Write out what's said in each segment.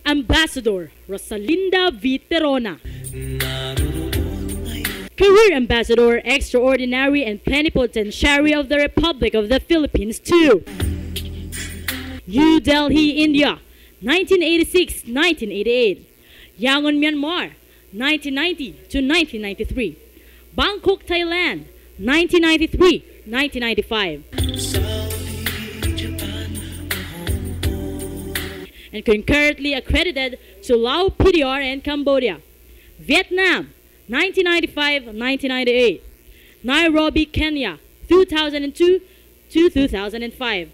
Ambassador Rosalinda V. Tirona. Career Ambassador Extraordinary and Plenipotentiary of the Republic of the Philippines to New Delhi, India, 1986-1988. Yangon, Myanmar, 1990 to 1993. Bangkok, Thailand, 1993-1995. And concurrently accredited to Laos, PDR, and Cambodia. Vietnam, 1995-1998. Nairobi, Kenya, 2002 to 2005.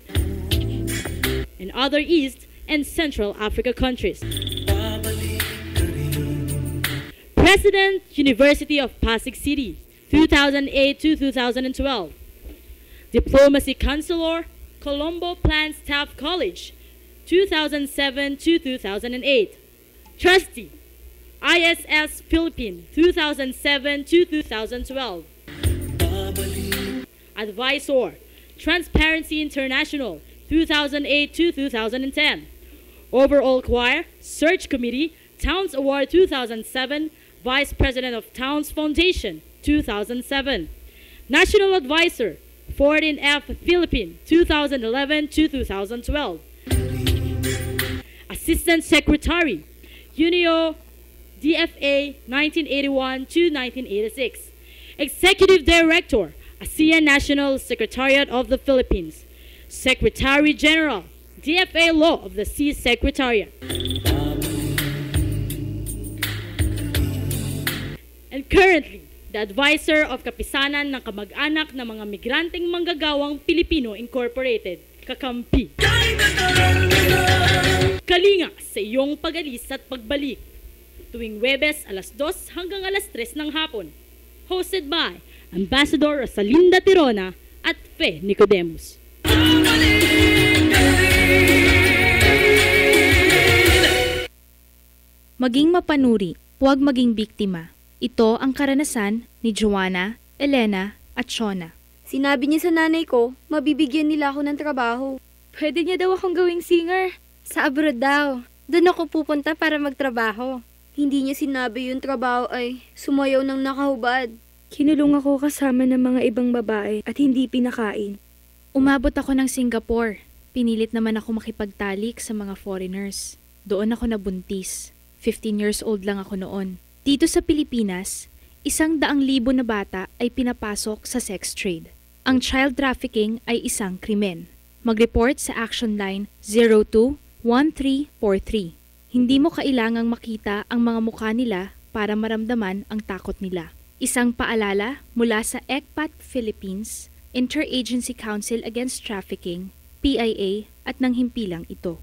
And other East and Central Africa countries. President, University of Pasig City, 2008 to 2012. Diplomacy Counselor, Colombo Plant Staff College, 2007 to 2008. Trustee, ISS Philippines, 2007 to 2012. Advisor, Transparency International, 2008 to 2010. Overall Choir, Search Committee, Towns Award 2007, Vice President of Towns Foundation, 2007. National Advisor, 14F Philippines, 2011 to 2012. Assistant Secretary, UNIO DFA 1981 to 1986. Executive Director, ASEAN National Secretariat of the Philippines. Secretary General, DFA Law of the Sea Secretariat. And currently, the Advisor of Kapisanan ng Kamag-anak ng mga Migranteng Manggagawang Pilipino Incorporated, Kakampi. Kalinga sa iyong pag-alis at pagbalik. Tuwing Webes, alas 2 hanggang alas 3 ng hapon. Hosted by Ambassador Rosalinda Tirona at Fe Nicodemus. Maging mapanuri, huwag maging biktima. Ito ang karanasan ni Joanna, Elena at Shona. Sinabi niya sa nanay ko, mabibigyan nila ako ng trabaho. Pwede niya daw akong gawing singer. Sa abroad daw. Doon ako pupunta para magtrabaho. Hindi niya sinabi yung trabaho ay sumayaw ng nakahubad. Kinulong ako kasama ng mga ibang babae at hindi pinakain. Umabot ako ng Singapore. Pinilit naman ako makipagtalik sa mga foreigners. Doon ako nabuntis. 15 years old lang ako noon. Dito sa Pilipinas, 100,000 na bata ay pinapasok sa sex trade. Ang child trafficking ay isang krimen. Mag-report sa Action Line 02-1343. Hindi mo kailangang makita ang mga mukha nila para maramdaman ang takot nila. Isang paalala mula sa ECPAT Philippines, Interagency Council Against Trafficking, PIA at ng himpilang ito.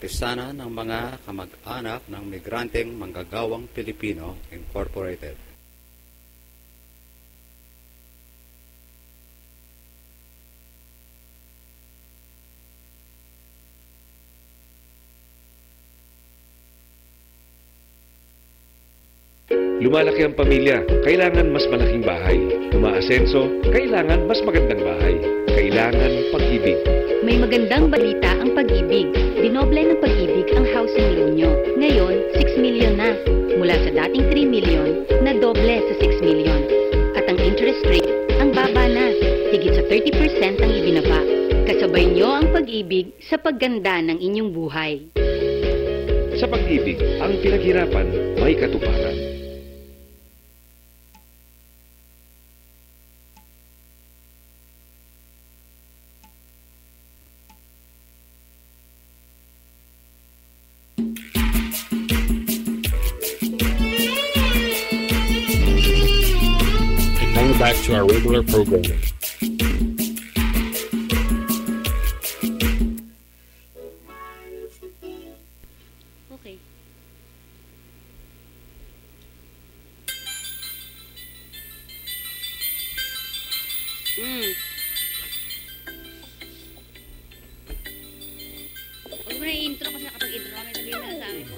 kapisanan ng mga kamag-anak ng migranteng manggagawang Pilipino Incorporated. Lumalaki ang pamilya, kailangan mas malaking bahay. Umaasenso, kailangan mas magandang bahay. Kailangan pag-ibig. May magandang balita ang pag-ibig. Dinoble ng pag-ibig ang housing loan nyo. Ngayon, 6 million na. Mula sa dating 3 million, na doble sa 6 million. At ang interest rate, ang baba na. Higit sa 30% ang ibinaba. Kasabay nyo ang pag-ibig sa pagganda ng inyong buhay. Sa pag-ibig, ang pinaghirapan may katuparan. Back to our regular programming. Okay. Huwag mo na i-intro kasi kapag intro kami sabihin mo na sa amin.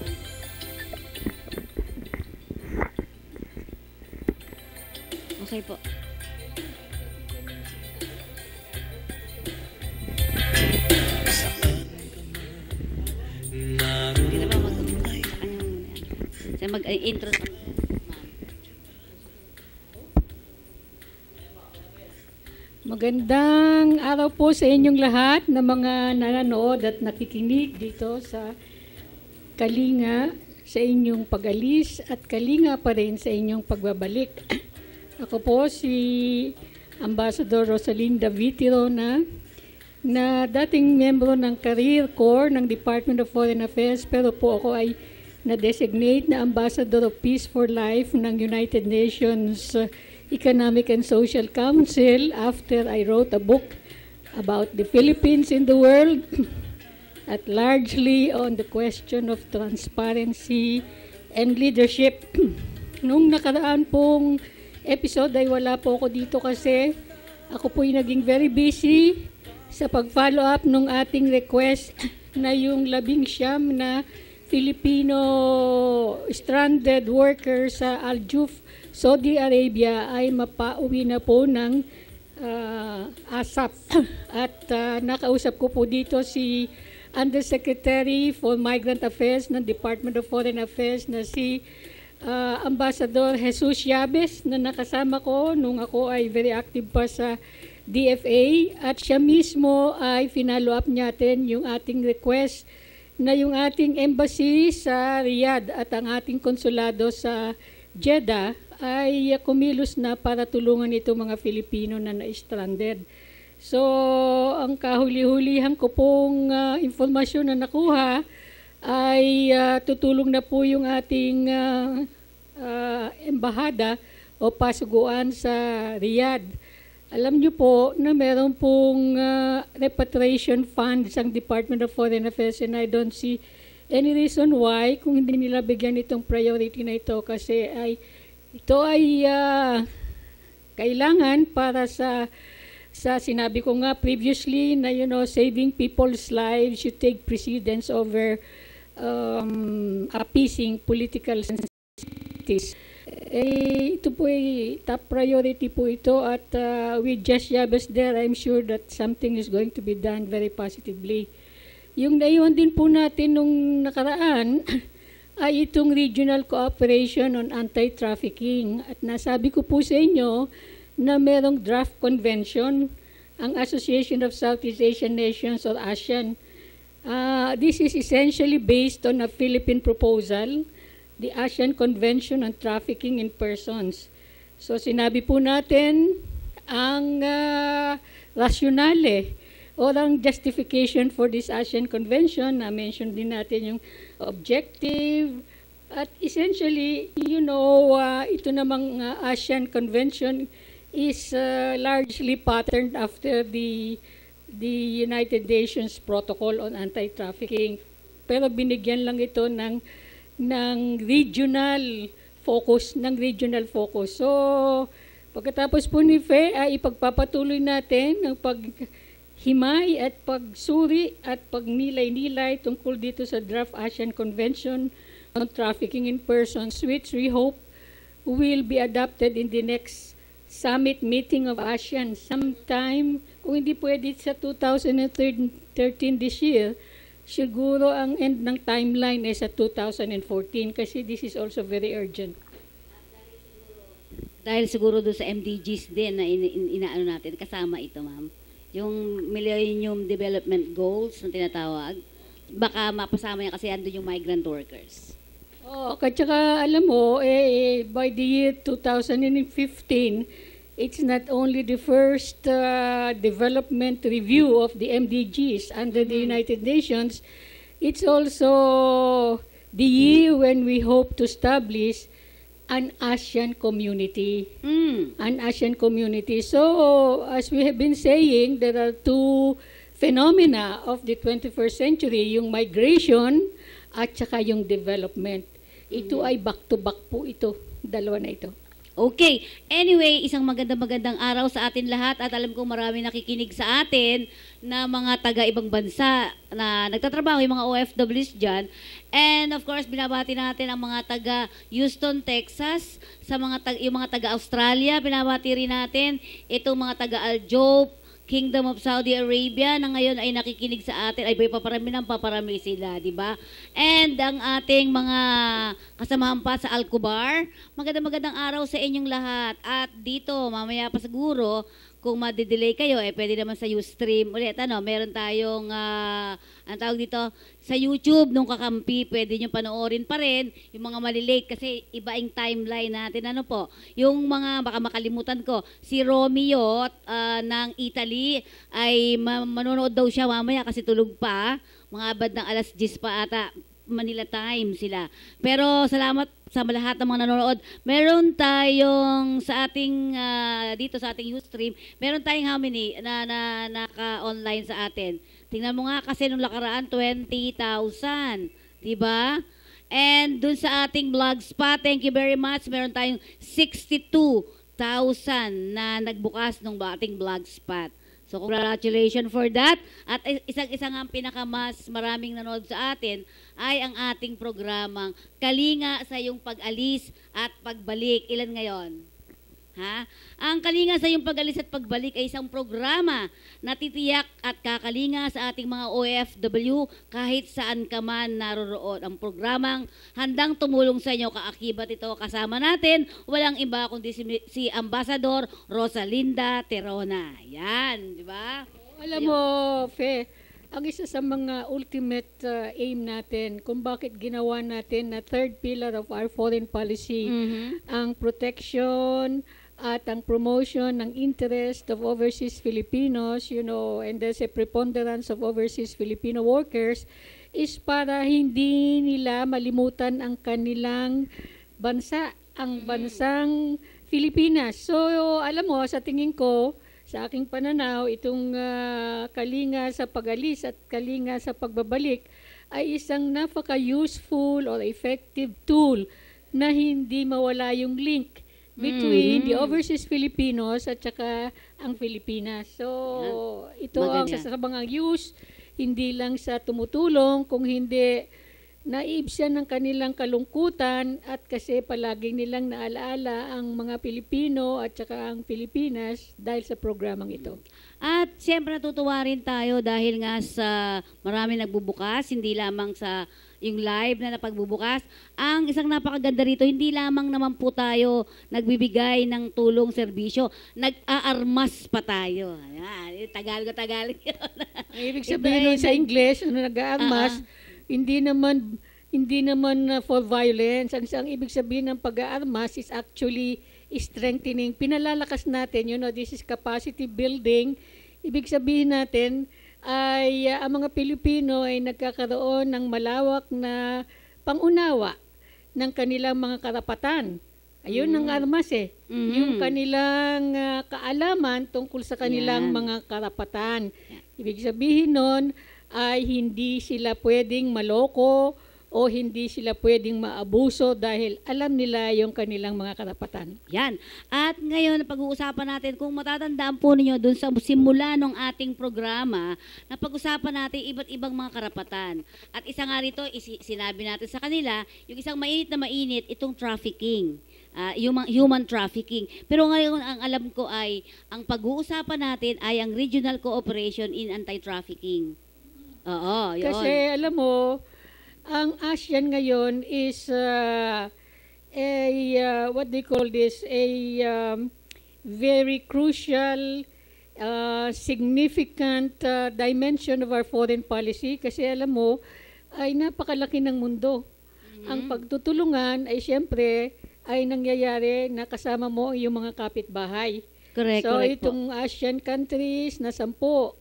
Okay po. Hindi na ba mag-intro sa kanya muna yan? Sa mag-intro sa ma'am. Magandang araw po sa inyong lahat na mga nanonood at nakikinig dito sa Kalinga sa inyong pag-alis at Kalinga pa rin sa inyong pagbabalik. Ako po si Ambassador Rosalinda Vitirona na dating membro ng Career Corps ng Department of Foreign Affairs pero po ako ay na-designate na Ambassador of Peace for Life ng United Nations Economic and Social Council after I wrote a book about the Philippines in the world at largely on the question of transparency and leadership. Nung nakaraan pong episode ay wala po ako dito kasi ako po'y naging very busy sa pag-follow up nung ating request na yung 19 na Filipino stranded workers sa Al Juf, Saudi Arabia ay mapauwi na po ng ASAP. At nakausap ko po dito si Undersecretary for Migrant Affairs ng Department of Foreign Affairs na si Ambassador Jesus Chavez na nakasama ko nung ako ay very active pa sa DFA at siya mismo ay finalo up natin yung ating request na yung ating embassy sa Riyadh at ang ating konsulado sa Jeddah ay kumilos na para tulungan itong mga Filipino na na-stranded. So, ang kahuli-hulihan ko pong informasyon na nakuha ay tutulong na po yung ating embahada o pasuguan sa Riyadh. Alam niyo po na meron pong repatriation funds ang Department of Foreign Affairs and I don't see any reason why kung hindi nila bigyan itong priority na ito kasi ito ay kailangan para sa sinabi ko nga previously na saving people's lives should take precedence over appeasing political sensitivities. Ito po ay top priority po ito at with Just Chavez there, I'm sure that something is going to be done very positively. Yung naiwan din po natin nung nakaraan ay itong Regional Cooperation on Anti-Trafficking at nasabi ko po sa inyo na merong draft convention ang Association of Southeast Asian Nations or ASEAN. This is essentially based on a Philippine proposal, the ASEAN Convention on Trafficking in Persons. So sinabi po natin ang rationale or ang justification for this ASEAN Convention, na-mention din natin yung objective, at essentially, ito namang ASEAN Convention is largely patterned after the United Nations Protocol on Anti-Trafficking. pero binigyan lang ito ng regional focus, So, pagkatapos po ni FE, ay ipagpapatuloy natin ang paghimay at pagsuri at pagnilay-nilay tungkol dito sa Draft ASEAN Convention on Trafficking in Persons, which we hope will be adopted in the next summit meeting of ASEAN sometime, kung hindi pwede sa 2013 this year, siguro ang end ng timeline ay sa 2014 kasi this is also very urgent. Dahil siguro doon sa MDGs din na inaano natin, kasama ito, ma'am. Yung Millennium Development Goals na tinatawag, baka mapasama yan kasi andun yung migrant workers. At saka alam mo, by the year 2015, it's not only the first development review of the MDGs under the United Nations, it's also the year when we hope to establish an ASEAN community. An ASEAN community. So, as we have been saying, there are two phenomena of the 21st century, yung migration at saka yung development. Ito ay back-to-back po ito, dalawa na ito. Okay. Anyway, isang magandang araw sa atin lahat at alam ko marami nakikinig sa atin na mga taga-ibang bansa na nagtatrabaho, yung mga OFWs dyan. And of course, binabati natin ang mga taga Houston, Texas, yung mga taga-Australia, binabati rin natin itong mga taga-Aljob, Kingdom of Saudi Arabia na ngayon ay nakikinig sa atin, ay paparami sila, di ba? And ang ating mga kasamahan pa sa Alcobar, magandang araw sa inyong lahat. At dito, mamaya pa siguro, kung madidelay kayo, pwede naman sa Ustream. Ulit, meron tayong, ang tawag dito, sa YouTube, nung kakampi, pwede nyo panoorin pa rin, yung mga malilate, kasi iba yung timeline natin. Ano po, yung mga, baka makalimutan ko, si Romeo ng Italy, ay manonood daw siya mamaya kasi tulog pa, mga abad ng alas 10 pa ata, Manila time sila. Pero salamat sa lahat ng mga nanonood. Meron tayong sa ating dito sa ating Ustream, meron tayong how many na naka-online sa atin. Tingnan mo nga kasi nung nakaraan 20,000, 'di ba? And dun sa ating blogspot, thank you very much. Meron tayong 62,000 na nagbukas ng ating blogspot. So, congratulations for that. At isang ang pinakamas maraming nanood sa atin ay ang ating programang Kalinga sa iyong pag-alis at pagbalik. Ilan ngayon? Ha? Ang Kalinga sa iyong pag-alis at pagbalik ay isang programa na titiyak at kakalinga sa ating mga OFW kahit saan ka man naroroon. Ang programang handang tumulong sa inyo, kaakibat ito kasama natin, walang iba kundi si Ambassador Rosalinda Terona. Yan, di ba? Alam mo, Fe, ang isa sa mga ultimate aim natin kung bakit ginawa natin na third pillar of our foreign policy, ang protection at ang promotion ng interest of overseas Filipinos, and there's a preponderance of overseas Filipino workers, is para hindi nila malimutan ang kanilang bansa, ang bansang Pilipinas. So, alam mo, sa tingin ko, sa aking pananaw, itong kalinga sa pag-alis at kalinga sa pagbabalik ay isang napaka-useful or effective tool na hindi mawala yung link between the overseas Filipinos at saka ang Pilipinas. So, ito ang sasabang ang use, hindi lang sa tumutulong, kung hindi naibsan ng kanilang kalungkutan at kasi palagi nilang naalaala ang mga Pilipino at saka ang Pilipinas dahil sa programang ito. At siyempre natutuwa rin tayo dahil nga sa marami nagbubukas, hindi lamang sa yung live na napagbubukas. Ang isang napakaganda rito, hindi lamang naman po tayo nagbibigay ng tulong serbisyo, nag-aarmas pa tayo. Ayan, Tagalog yun. Ang ibig sabihin sa English, nag-aarmas, hindi naman for violence. Ang ibig sabihin ng pag-aarmas is actually strengthening. Pinalalakas natin, this is capacity building. Ibig sabihin natin ay ang mga Pilipino ay nagkakaroon ng malawak na pangunawa ng kanilang mga karapatan. Ayun ang armas yung kanilang kaalaman tungkol sa kanilang mga karapatan. Ibig sabihin nun, ay hindi sila pwedeng maloko o hindi sila pwedeng maabuso dahil alam nila yung kanilang mga karapatan. Yan. At ngayon, pag-uusapan natin, kung matatandaan po ninyo dun sa simula ng ating programa, na pag-usapan natin iba't ibang mga karapatan. At isa nga rito, sinabi natin sa kanila, yung isang mainit na mainit, itong trafficking. Human trafficking. Pero ngayon, ang alam ko ay, ang pag-uusapan natin ay ang Regional Cooperation in Anti-Trafficking. Oo, yun. Kasi alam mo, ang ASEAN ngayon is what they call this, very crucial, significant dimension of our foreign policy. Kasi alam mo, ay napakalaki ng mundo. Ang pagtutulungan ay siyempre ay nangyayari na kasama mo yung mga kapitbahay. Correct, So correct itong ASEAN countries na 10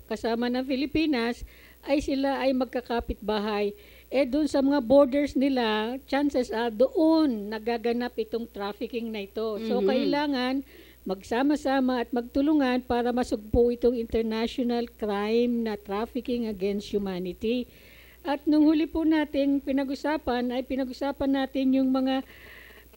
kasama ng Pilipinas ay sila ay magkakapitbahay. Doon sa mga borders nila, chances are doon nagaganap itong trafficking na ito. So kailangan magsama-sama at magtulungan para masugpo itong international crime na trafficking against humanity. At nung huli po natin pinag-usapan natin yung mga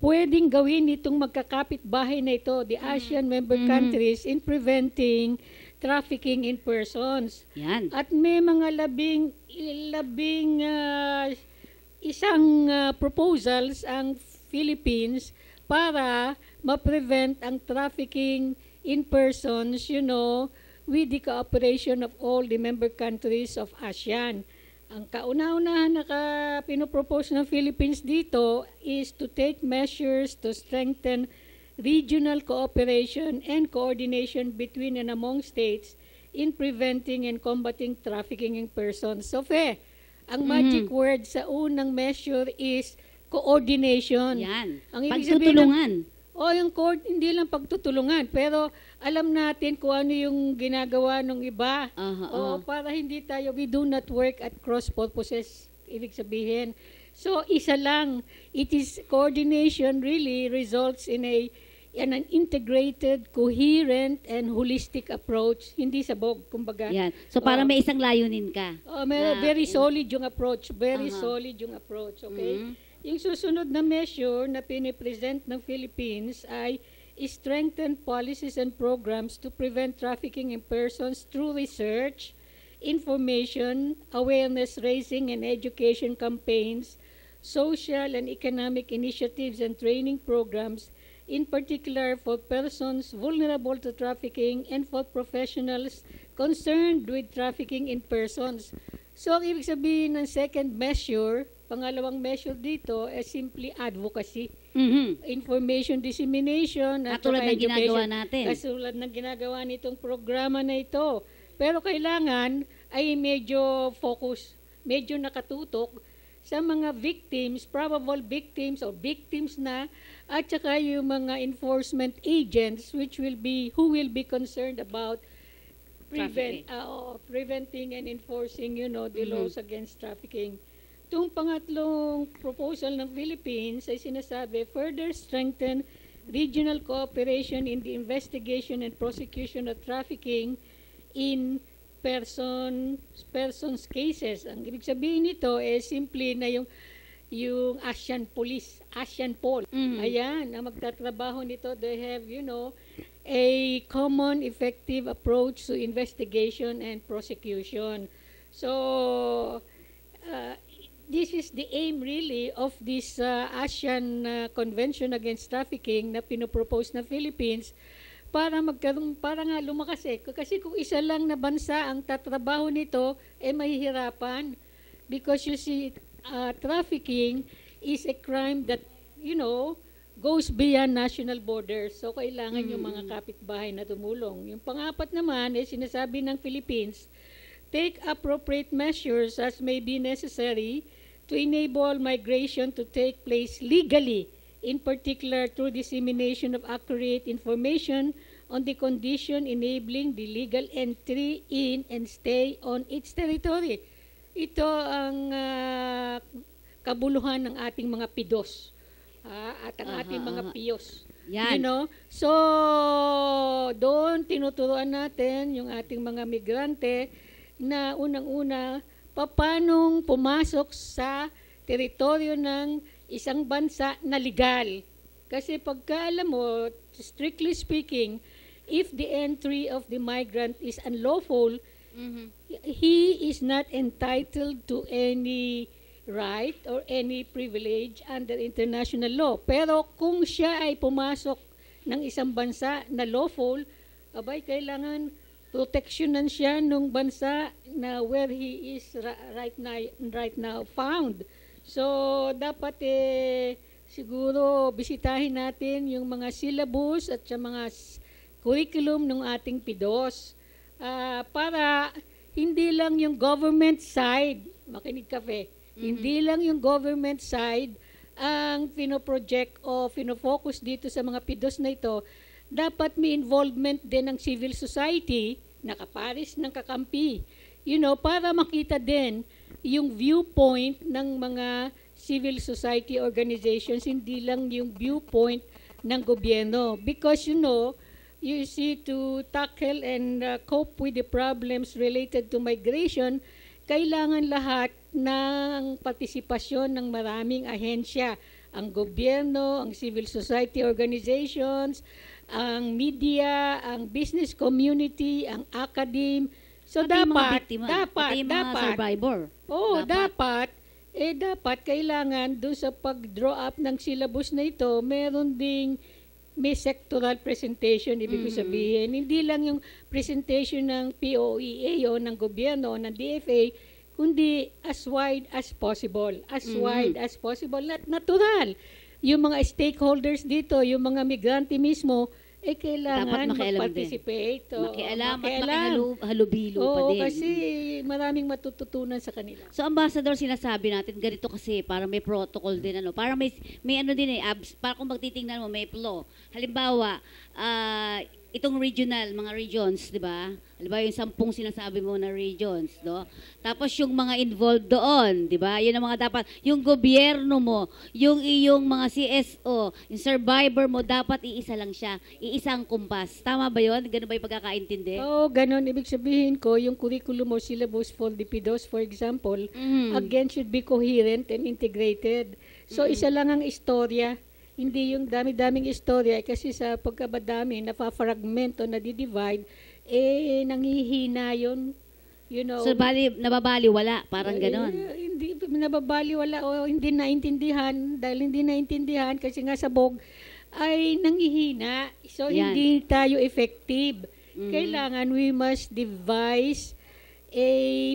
pwedeng gawin itong magkakapit-bahay na ito, the ASEAN member countries, in preventing trafficking in persons. Yan. At may mga isang proposals ang Philippines para ma-prevent ang trafficking in persons, with the cooperation of all the member countries of ASEAN. Ang kauna-unahan na pinopropose ng Philippines dito is to take measures to strengthen regional cooperation and coordination between and among states in preventing and combating trafficking in persons. So, ang magic word sa unang measure is coordination. Yan. Ang ibig Pagtutulungan. Hindi lang pagtutulungan, pero alam natin kung ano yung ginagawa ng iba. Para hindi tayo, we do not work at cross purposes, ibig sabihin. So, isa lang. It is coordination really results in an integrated, coherent, and holistic approach. Hindi sabog, kumbaga. Yan. So, parang may isang layunin ka. Very solid yung approach. Very solid yung approach, okay? Yung susunod na measure na pinipresent ng Philippines ay strengthen policies and programs to prevent trafficking in persons through research, information, awareness raising and education campaigns, social and economic initiatives and training programs, in particular for persons vulnerable to trafficking and for professionals concerned with trafficking in persons. So, ang ibig sabihin ng second measure, pangalawang measure dito ay simply advocacy. Information dissemination at katulad ng ginagawa natin. Katulad ng ginagawa nitong programa na ito. Pero kailangan ay medyo focus, medyo nakatutok sa mga victims, probable victims or victims na, at saka yung mga enforcement agents who will be concerned about preventing and enforcing, the laws against trafficking. Itong pangatlong proposal ng Philippines ay sinasabi, further strengthen regional cooperation in the investigation and prosecution of trafficking in persons cases. Ang ibig sabihin nito simply na yung ASEAN Police, ASEAN Pol. Ayan, ang magtatrabaho nito, they have, a common effective approach to investigation and prosecution. So, this is the aim really of this ASEAN Convention Against Trafficking na pinopropose na Philippines para nga lumakas Kasi kung isa lang na bansa ang tatrabaho nito, mahihirapan. Because you see, trafficking is a crime that, goes beyond national borders. So, kailangan yung mga kapitbahay na tumulong. Yung pang-apat naman, sinasabi ng Philippines, take appropriate measures as may be necessary to enable migration to take place legally, in particular through dissemination of accurate information on the condition enabling the legal entry in and stay on its territory. Ito ang kabuluhan ng ating mga PIDOS at ang ating mga PIOS. Yan. So, doon tinuturuan natin yung ating mga migrante na unang-una papanong pumasok sa teritoryo ng isang bansa na legal. Kasi pagka alam mo, strictly speaking, if the entry of the migrant is unlawful, he is not entitled to any right or any privilege under international law. Pero kung siya ay pumasok ng isang bansa na lawful, abay, kailangan proteksyonan siya nung bansa na where he is right now found. So, dapat siguro bisitahin natin yung mga syllabus at sa mga curriculum ng ating PIDOS para hindi lang yung government side, makinig kape, hindi lang yung government side ang pinoproject o pinofocus dito sa mga PIDOS na ito, dapat may involvement din ng civil society na kaparis ng kakampi, para makita din yung viewpoint ng mga civil society organizations, hindi lang yung viewpoint ng gobyerno. Because you see, to tackle and cope with the problems related to migration, kailangan lahat ng partisipasyon ng maraming ahensya. Ang gobyerno, ang civil society organizations, ang media, ang business community, ang academe. So pati dapat, mga survivor. Dapat kailangan doon sa pag-draw up ng syllabus na ito, meron ding may sectoral presentation, ibig sabihin. Hindi lang yung presentation ng POEA o ng gobyerno o ng DFA, kundi as wide as possible. As wide as possible. Natural. Yung mga stakeholders dito, yung mga migrante mismo, kailangan mag-participate. Makialam at makihalubilo pa din. Kasi maraming matututunan sa kanila. So, Ambassador, sinasabi natin, ganito kasi, para may protocol din, para may din para kung magtitingnan mo, may flow. Halimbawa, itong regional, mga regions, di ba? Halimbawa, yung 10 sinasabi mo na regions, no? Tapos yung mga involved doon, di ba? Yun ang mga dapat, yung gobyerno mo, yung iyong mga CSO, yung survivor mo, dapat iisa lang siya, iisang kumpas. Tama ba yun? Ganun ba yung pagkakaintindi? Oo, ganun. Ibig sabihin ko, yung curriculum or syllabus for the PIDOS, for example, again, should be coherent and integrated. So, isa lang ang istorya. Hindi yung dami-daming istorya kasi sa pagkabadami, napafragmento, nadidivide, nanghihina yun. So, nababaliwala, parang ganon. Hindi nababaliwala o hindi naintindihan, dahil hindi naintindihan kasi nga sabog ay nanghihina. So, hindi tayo effective. Kailangan we must devise a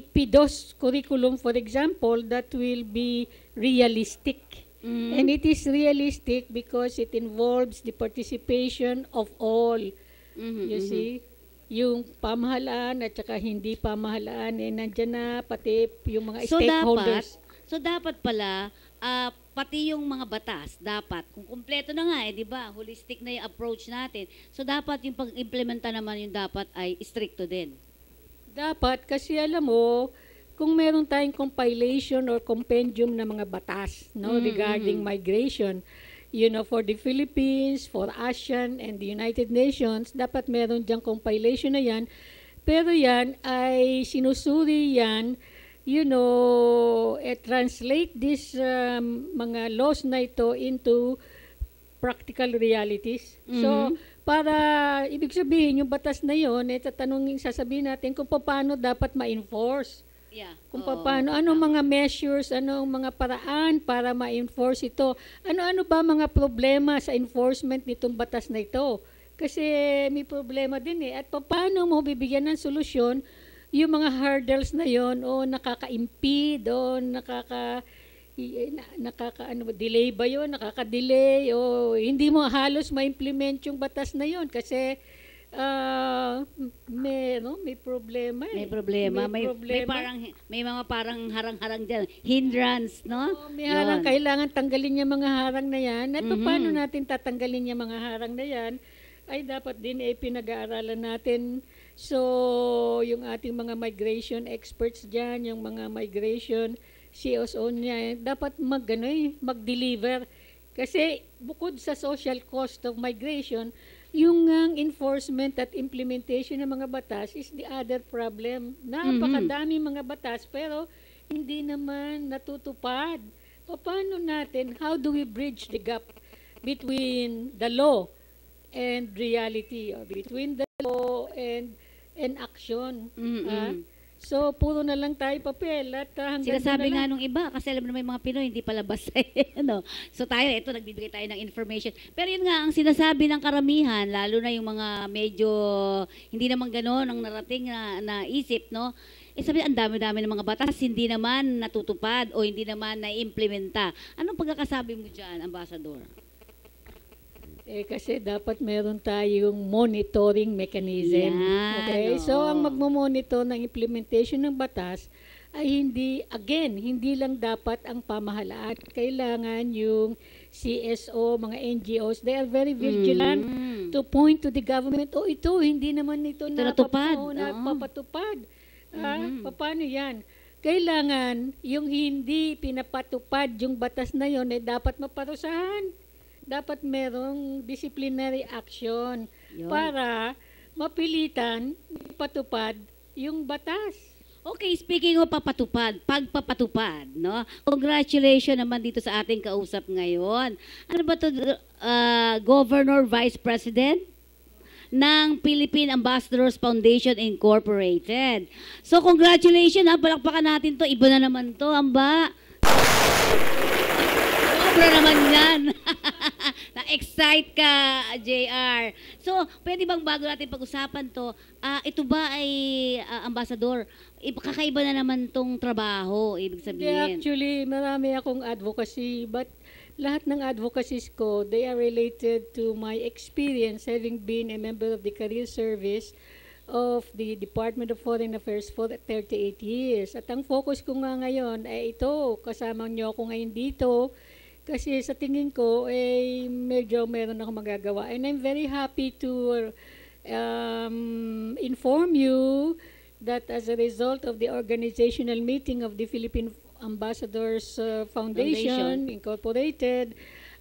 PIDOS curriculum, for example, that will be realistic. And it is realistic because it involves the participation of all. You see? Yung pamahalaan at saka hindi pamahalaan, nandyan na pati yung mga stakeholders. Dapat pala, pati yung mga batas, dapat, kung kumpleto na nga, di ba? Holistic na yung approach natin. So, dapat yung pag-implementa naman yung dapat ay stricto din. Dapat, kasi alam mo, kung meron tayong compilation or compendium ng mga batas regarding migration, for the Philippines, for ASEAN, and the United Nations, dapat meron diyang compilation na yan. Pero yan ay sinusuri yan, translate this mga laws na ito into practical realities. So, para ibig sabihin, yung batas na yun, sasabihin natin kung paano dapat ma-enforce. Kung paano, anong mga measures, anong mga paraan para ma-enforce ito. Ano-ano ba mga problema sa enforcement nitong batas na ito? Kasi may problema din At paano mo bibigyan ng solusyon yung mga hurdles na yon o nakaka-impede o delay ba yun? Nakaka-delay o hindi mo halos ma-implement yung batas na yon kasi may problema May problema. May mga parang harang-harang diyan. Hindrance, no? May harang, kailangan tanggalin yung mga harang na yan. At paano natin tatanggalin yung mga harang na yan? Ay dapat din pinag-aaralan natin. So, yung ating mga migration experts diyan, yung mga migration CSO niya, dapat mag-deliver. Kasi bukod sa social cost of migration, yung enforcement at implementation ng mga batas is the other problem. Napakadami mga batas pero hindi naman natutupad. Paano natin, how do we bridge the gap between the law and reality, or between the law and action? So, puro na lang tayo papel at hanggang Sinasabi doon na nga lang. nung iba, kasi alam naman yung mga Pinoy, hindi palabas. Ano? So tayo, ito, nagbibigay tayo ng information. Pero yun nga, ang sinasabi ng karamihan, lalo na yung mga medyo, hindi naman gano'n ang narating na isip, no? Sabi, ang dami-dami ng mga batas, hindi naman natutupad o hindi naman na-implementa. Anong pagkakasabi mo dyan, Ambassador? Kasi dapat meron tayong monitoring mechanism. Yan, Okay? oo. So, ang magmomonitor ng implementation ng batas ay hindi lang dapat ang pamahalaan. Kailangan yung CSO, mga NGOs, they are very vigilant to point to the government, ito, hindi naman ito natupad. napapatupad. Paano yan? Kailangan yung hindi pinapatupad yung batas na yon ay dapat maparusahan. Dapat merong disciplinary action Yun. para mapilitan patupad yung batas. Okay, speaking of pagpapatupad, no? Congratulations naman dito sa ating kausap ngayon. Ano ba to, Governor Vice President ng Philippine Ambassadors Foundation Incorporated. So, congratulations, ha. Palakpakan natin to. Iba na naman to, Amba. Sobra naman yan. Na-excite ka, JR. So, pwede bang bago natin pag-usapan to, ito ba ay, Ambassador, kakaiba na naman tong trabaho, ibig sabihin? Actually, marami akong advocacy, but lahat ng advocacies ko, they are related to my experience having been a member of the career service of the Department of Foreign Affairs for 38 years. At ang focus ko nga ngayon ay ito, kasama niyo ako ngayon dito, kasi sa tingin ko, medyo meron ako magagawa. And I'm very happy to inform you that as a result of the organizational meeting of the Philippine Ambassadors Foundation Incorporated,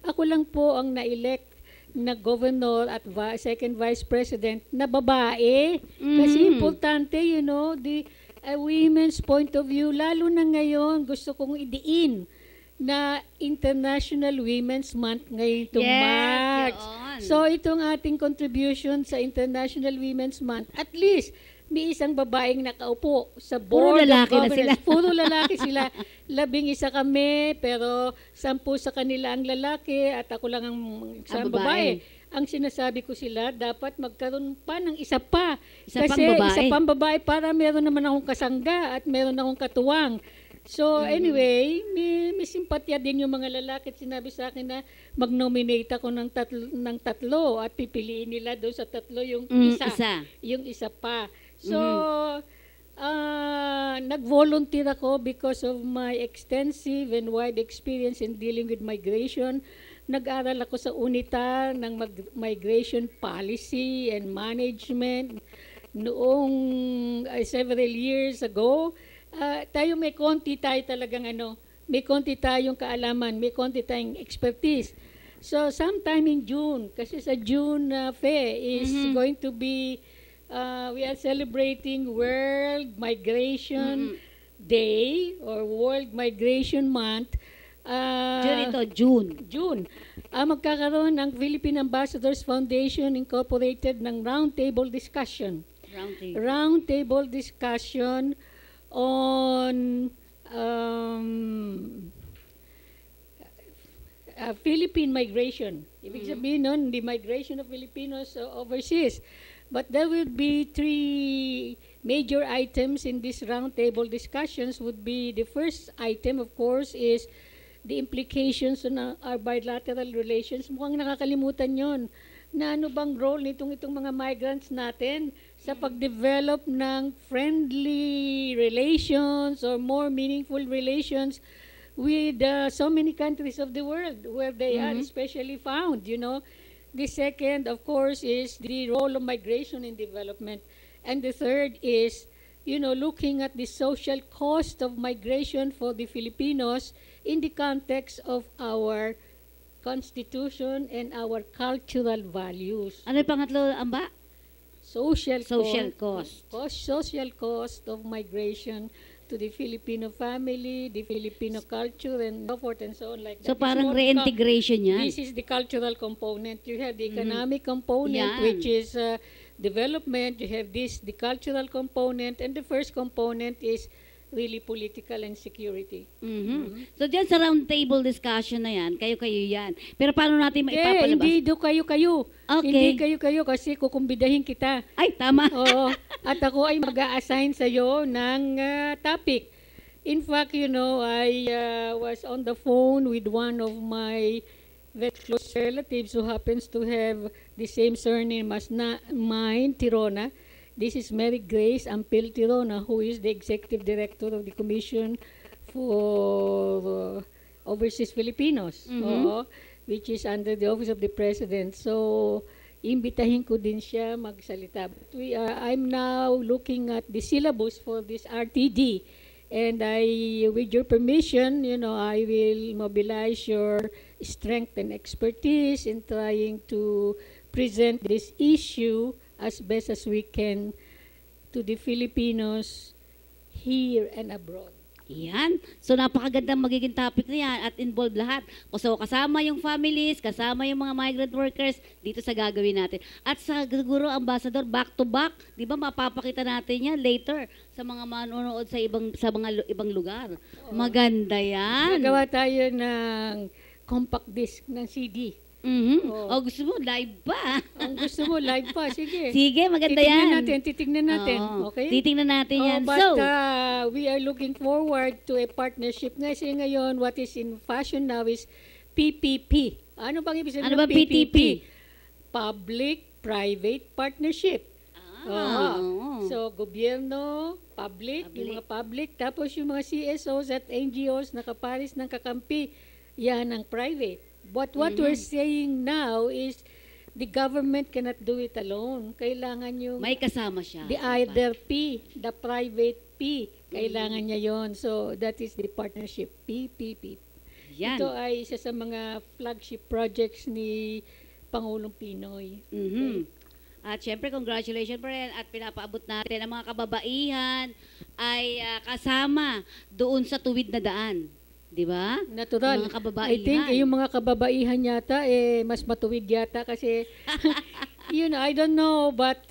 ako lang po ang na-elect na governor at second vice president na babae. Kasi importante, the women's point of view, lalo na ngayon, gusto kong idiin na International Women's Month ngayon itong March. Yun. So, itong ating contribution sa International Women's Month, at least, may isang babaeng nakaupo sa board of governors. Puro lalaki sila. 11 kami, pero 10 sa kanila ang lalaki at ako lang ang isang babae. Ang sinasabi ko sila, dapat magkaroon pa ng isa pang babae para meron naman akong kasangga at meron akong katuwang. So anyway, may simpatya din yung mga lalaki at sinabi sa akin na mag-nominate ako ng tatlo at pipiliin nila doon sa tatlo yung yung isa pa. So nag-volunteer ako because of my extensive and wide experience in dealing with migration. Nag-aral ako sa UNITA ng migration policy and management noong several years ago. Tayo may konti tayong kaalaman, may konti tayong expertise. So sometime in June, kasi sa June is going to be, we are celebrating World Migration Day or World Migration Month. June. Magkakaroon ng Philippine Ambassadors Foundation Incorporated ng roundtable discussion. Roundtable discussion on Philippine migration. Ibig sabihin nun, the migration of Filipinos overseas. But there will be 3 major items in this roundtable discussions. Would be the first item, of course, is the implications on our bilateral relations. Mukhang nakakalimutan yon na ano bang role itong mga migrants natin sa pag-develop ng friendly relations or more meaningful relations with so many countries of the world where they are especially found, The second, of course, is the role of migration in development. And the third is, looking at the social cost of migration for the Filipinos in the context of our Constitution and our cultural values. Ano yung pangatlo, Amba? Social cost. Social cost of migration to the Filipino family, the Filipino culture, and so forth and so on like that. So parang reintegration yan. This is the cultural component. You have the economic component, Yan. which is development. You have the cultural component, and the first component is really political and security. So dyan sa round table discussion na yan, kayo-kayo yan. Pero paano natin maipapalabas? Hindi do kayo-kayo. Okay. Hindi kayo-kayo kasi kukumbidahin kita. Ay, tama. Oo. At ako ay mag-a-assign sa'yo ng topic. In fact, you know, I was on the phone with one of my very close relatives who happens to have the same surname as mine, Tirona. This is Mary Grace Ampil Tirona, who is the Executive Director of the Commission for Overseas Filipinos, which is under the Office of the President. So, imbitahin ko din siya magsalita. But I'm now looking at the syllabus for this RTD. And with your permission, you know, I will mobilize your strength and expertise in trying to present this issue as best as we can to the Filipinos here and abroad. Yan. So napakagandang magiging topic na yan at involve lahat. So kasama yung families, kasama yung mga migrant workers dito sa gagawin natin. At sa siguro, Ambassador, back to back, di ba mapapakita natin yan later sa mga manonood sa mga ibang lugar. Maganda yan. Nagawa tayo ng compact disc ng CD. O gusto mo, live pa. Ang gusto mo, live pa. Sige. Sige, maganda yan. Titignan natin. Okay? Titignan natin yan. But So, we are looking forward to a partnership. Kasi ngayon, what is in fashion now is PPP. Ano bang ibig sabihin ng PPP? Public-Private Partnership. So, gobyerno, public, yung mga public, tapos yung mga CSOs at NGOs na kaparis ng kakampi, yan ang private. But what we're saying now is the government cannot do it alone. Kailangan yung may kasama siya. The other P, the private P, kailangan niya yon. So that is the partnership, PPP. Yan. Ito ay isa sa mga flagship projects ni Pangulong Pinoy. Okay. At syempre, congratulations pa rin at pinapaabot natin ang mga kababaihan ay kasama doon sa tuwid na daan. Di ba? Natural. Mga kababaihan. I think yung mga kababaihan yata mas matuwid yata kasi you know, I don't know but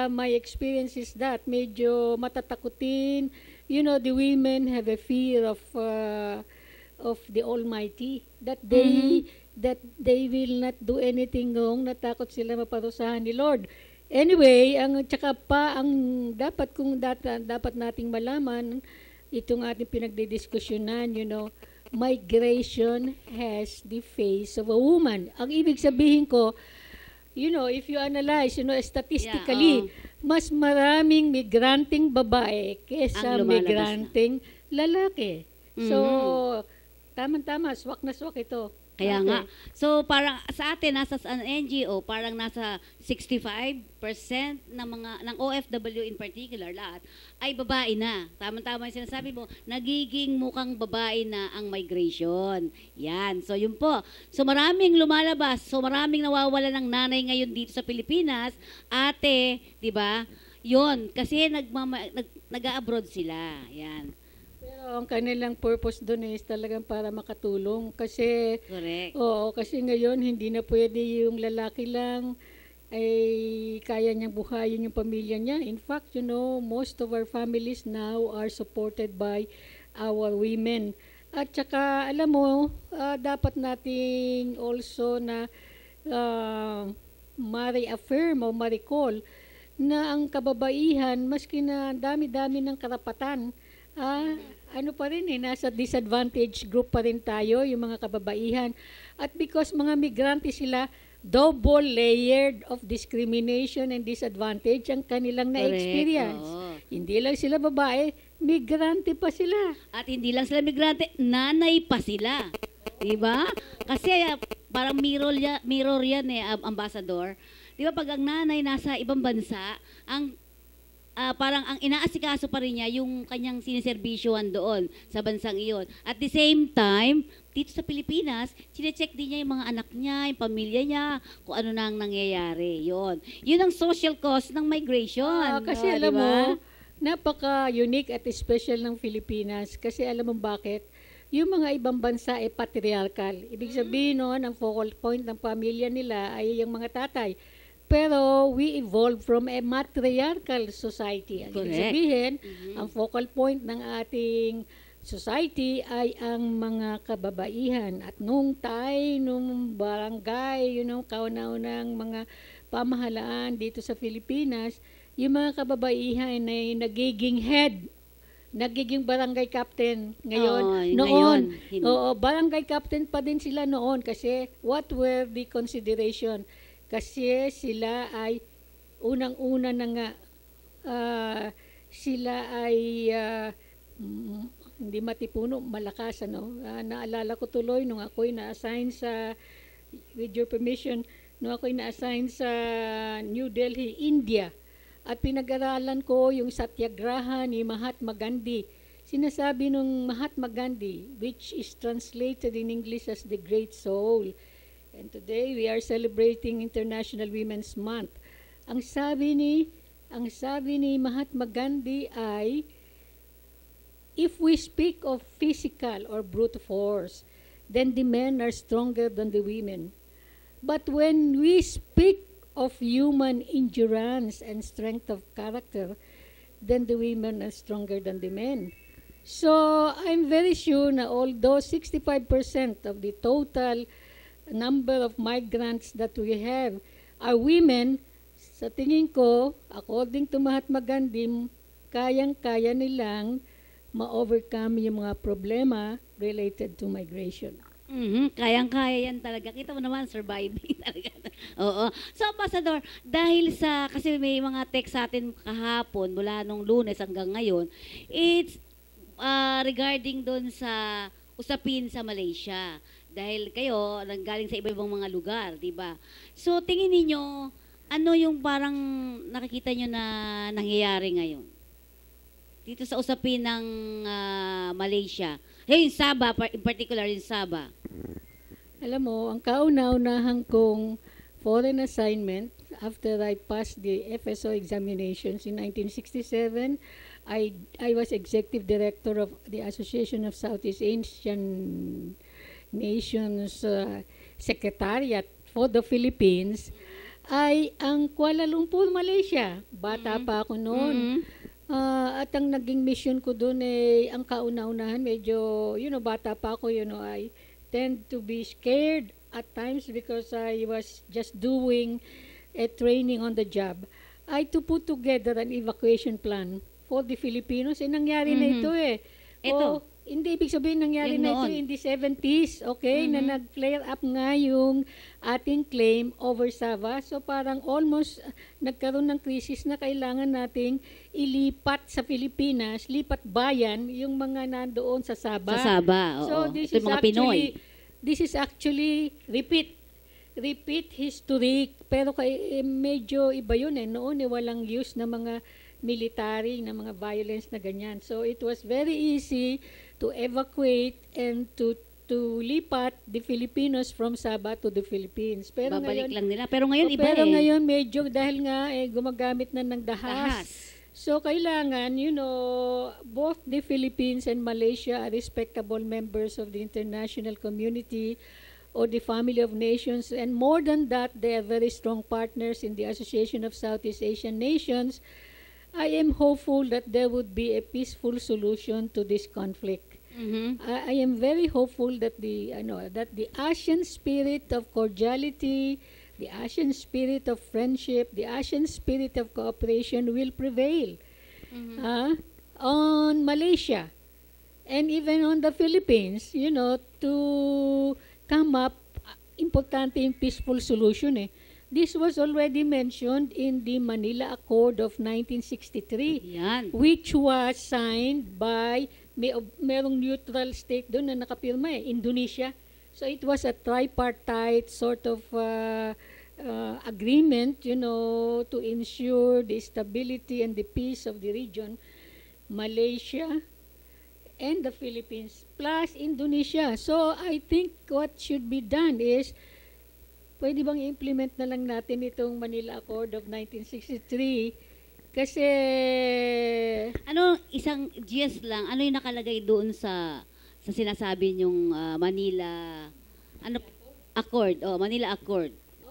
my experience is that medyo matatakutin. You know, the women have a fear of the Almighty that they will not do anything wrong. Natakot sila maparusahan ni Lord. Anyway, ang dapat nating malaman itong ating pinagdidiskusyonan, you know, migration has the face of a woman. Ang ibig sabihin ko, you know, if you analyze, you know, statistically, mas maraming migranteng babae kesa migranteng lalaki. So, tama-tama, swak na swak ito. Kaya nga. So, parang sa atin, nasa NGO, parang nasa 65% ng OFW in particular, lahat, ay babae na. Tama-tama yung sinasabi mo, nagiging mukhang babae na ang migration. Yan. So, yun po. So, maraming lumalabas. So, maraming nawawala ng nanay ngayon dito sa Pilipinas. Ate, di ba? Yun. Kasi nag-abroad sila. Yan. Pero ang kanilang purpose doon is talagang para makatulong kasi correct. Oo, kasi ngayon hindi na pwede yung lalaki lang ay kaya niyang buhayin yung pamilya niya. In fact, you know, most of our families now are supported by our women. At saka alam mo, dapat nating also na ma-reaffirm o ma-recall na ang kababaihan maski na dami-dami ng karapatan, ano pa rin nasa disadvantaged group pa rin tayo, yung mga kababaihan. At because mga migrante sila, double layered of discrimination and disadvantage ang kanilang na-experience. Hindi lang sila babae, migrante pa sila. At hindi lang sila migrante, nanay pa sila. Diba? Kasi parang mirror yan Ambassador. Diba pag ang nanay nasa ibang bansa, parang ang inaasikaso pa rin niya yung kanyang siniservisyohan doon sa bansang iyon. At the same time, dito sa Pilipinas, sinecheck din niya yung mga anak niya, yung pamilya niya, kung ano na ang nangyayari. Yun ang social cost ng migration. Kasi alam mo, napaka-unique at special ng Pilipinas kasi alam mo bakit? Yung mga ibang bansa ay patriarchal. Ibig sabihin noon, ang focal point ng pamilya nila ay yung mga tatay. Pero we evolved from a matriarchal society. Ibig Correct. sabihin, ang focal point ng ating society ay ang mga kababaihan. At nung barangay, kauna-unang mga pamahalaan dito sa Pilipinas, yung mga kababaihan ay nagiging head, nagiging barangay captain ngayon. Ngayon. Oo, barangay captain pa din sila noon kasi what were the consideration? Kasi sila ay unang-una na nga sila ay hindi matipuno, malakas naalala ko tuloy nung ako'y na-assign with your permission, nung ako'y na-assign sa New Delhi, India. At pinag-aralan ko yung Satyagraha ni Mahatma Gandhi. Sinasabi nung Mahatma Gandhi, which is translated in English as the Great Soul. And today we are celebrating International Women's Month. Ang sabi ni Mahatma Gandhi ay, if we speak of physical or brute force, then the men are stronger than the women. But when we speak of human endurance and strength of character, then the women are stronger than the men. So, I'm very sure na although 65% of the total number of migrants that we have are women, sa tingin ko, according to Mahatma Gandhi, kayang-kaya nilang ma-overcome yung mga problema related to migration. Kayang-kaya yan talaga. Kita mo naman, surviving talaga. Oo. So, Ambassador, dahil kasi may mga text sa atin kahapon, mula nung Lunes hanggang ngayon, it's regarding doon sa usapin sa Malaysia. Dahil kayo, nanggaling sa iba-ibang mga lugar, di ba? So, tingin niyo ano yung parang nakikita nyo na nangyayari ngayon? Dito sa usapin ng Malaysia. Yung Sabah, in particular yung Sabah. Alam mo, ang kauna-unahan kong foreign assignment after I passed the FSO examinations in 1967, I was executive director of the Association of Southeast Asian Nations Secretariat for the Philippines, ay ang Kuala Lumpur, Malaysia. Bata pa ako noon. At ang naging mission ko doon ang kauna-unahan, medyo, bata pa ako, I tend to be scared at times because I was just doing a training on the job. I to put together an evacuation plan for the Filipinos. Nangyari na ito Ito. Hindi, ibig sabihin nangyari na ito in the 70s, okay, na nag-flare up nga yung ating claim over Sabah. So parang almost nagkaroon ng krisis na kailangan nating ilipat sa Pilipinas, lipat bayan yung mga nandoon sa Sabah. Sa Sabah, oo. So this ito is mga Pinoy. This is actually repeat history, pero medyo iba yun Noon walang use na mga military, na mga violence na ganyan. So it was very easy to evacuate and to lipat the Filipinos from Sabah to the Philippines. Pero Babalik ngayon, lang nila. Pero ngayon iba pero ngayon medyo dahil nga gumagamit na ng dahas. So kailangan, both the Philippines and Malaysia are respectable members of the international community or the family of nations, and more than that, they are very strong partners in the Association of Southeast Asian Nations. I am hopeful that there would be a peaceful solution to this conflict. I am very hopeful that the Asian spirit of cordiality, the Asian spirit of friendship, the Asian spirit of cooperation will prevail on Malaysia and even on the Philippines, to come up, importante yung peaceful solution This was already mentioned in the Manila Accord of 1963, which was signed by, merong neutral state doon na nakapirma Indonesia. So it was a tripartite sort of agreement, to ensure the stability and the peace of the region. Malaysia and the Philippines plus Indonesia. So I think what should be done is, pwede bang i-implement na lang natin itong Manila Accord of 1963 Kasi, Ano, isang GS lang, ano yung nakalagay doon sa sinasabi niyong Manila, ano, Accord, Manila Accord.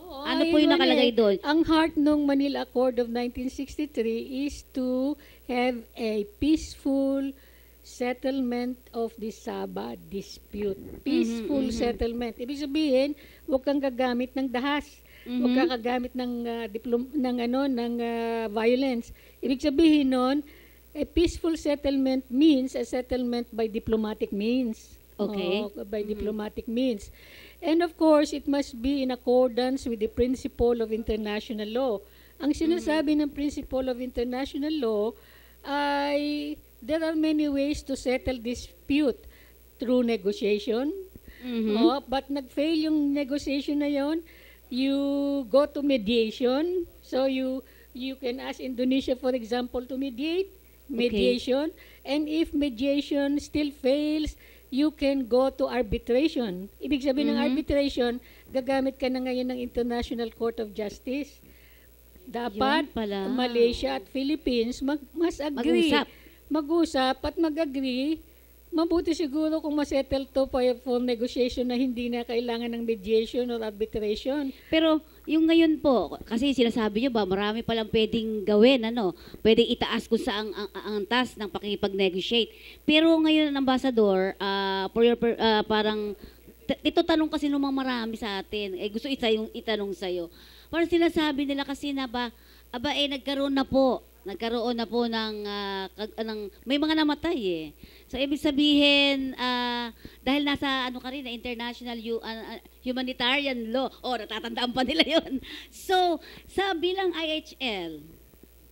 Ano po yung nakalagay doon? Ang heart ng Manila Accord of 1963 is to have a peaceful settlement of the Sabah dispute. Peaceful settlement. Ibig sabihin, huwag kang gagamit ng dahas. Huwag kang gagamit ng violence. Ibig sabihin nun, a peaceful settlement means a settlement by diplomatic means. Okay. By diplomatic means. And of course, it must be in accordance with the principle of international law. Ang sinasabi ng principle of international law ay there are many ways to settle dispute through negotiation. But nag-fail yung negotiation na yon, you go to mediation. So you can ask Indonesia, for example, to mediation. And if mediation still fails, you can go to arbitration. Ibig sabihin ng arbitration, gagamit ka na ngayon ng International Court of Justice. Dapat Malaysia at Philippines mas agree. Mag-usap at mag-agree. Mabuti siguro kung masettle to for negotiation na hindi na kailangan ng mediation or arbitration. Pero yung ngayon po, kasi sinasabi niyo ba, marami palang pwedeng gawin, pwedeng itaas kung saan ang task ng pakipag-negotiate. Pero ngayon, Ambassador, parang, ito tanong kasi ng mga marami sa atin, gusto itanong sa'yo. Parang sinasabi nila kasi na nagkaroon na po ng may mga namatay eh. So ibig sabihin dahil nasa ka rin na international humanitarian law. Natatandaan pa nila 'yon. So sa bilang IHL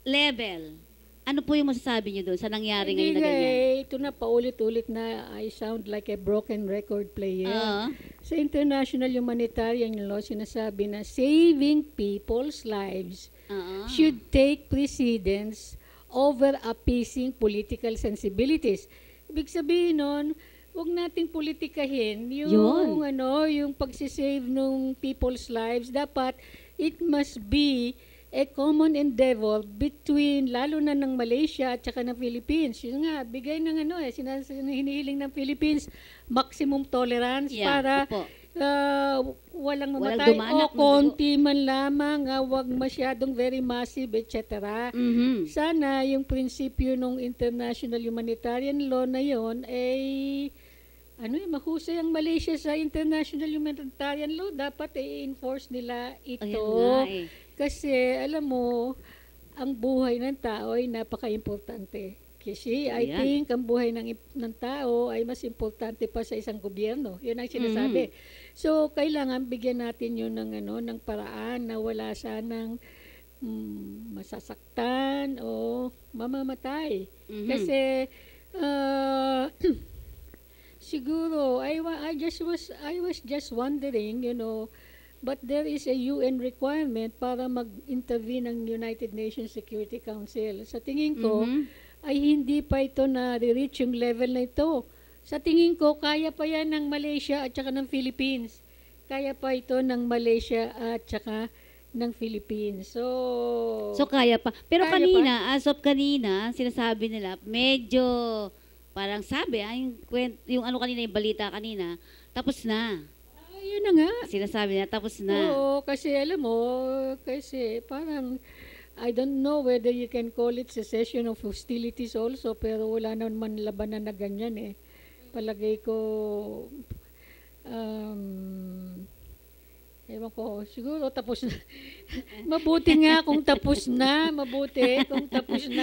level, ano po yung masasabi niyo doon sa nangyari ngayon na ganyan? Ito na paulit-ulit na I sound like a broken record player. Sa international humanitarian law, sinasabi na saving people's lives should take precedence over appeasing political sensibilities. Ibig sabihin nun, huwag nating politikahin yung pagsisave ng people's lives. Dapat it must be a common endeavor between, lalo na ng Malaysia at saka ng Philippines. Yun nga, bigay ng hinihiling ng Philippines, maximum tolerance para walang mamatay o konti man lamang, wag masyadong very massive, etc. Sana yung prinsipyo ng international humanitarian law na yon ay mahusay ang Malaysia sa international humanitarian law, dapat i-enforce nila ito. Kasi alam mo, ang buhay ng tao ay napaka-importante. Kasi I think ang buhay ng tao ay mas importante pa sa isang gobyerno. Yun ang sinasabi. So, kailangan bigyan natin yun ng paraan na wala sanang masasaktan o mamamatay. Kasi siguro I was just wondering, but there is a UN requirement para mag-intervene ng United Nations Security Council. Sa tingin ko ay hindi pa ito na-reach yung level na ito. Sa tingin ko, kaya pa yan ng Malaysia at saka ng Philippines. Kaya pa ito ng Malaysia at saka ng Philippines. So kaya pa. Pero as of kanina, sinasabi nila, medyo, parang sabi, yung kanina, yung balita kanina, tapos na. Yun na nga. Sinasabi niya, tapos na. Oo, kasi alam mo, parang, I don't know whether you can call it cessation of hostilities also, pero wala naman labanan na ganyan eh. Palagay ko, ewan ko, siguro tapos na. Mabuti nga kung tapos na,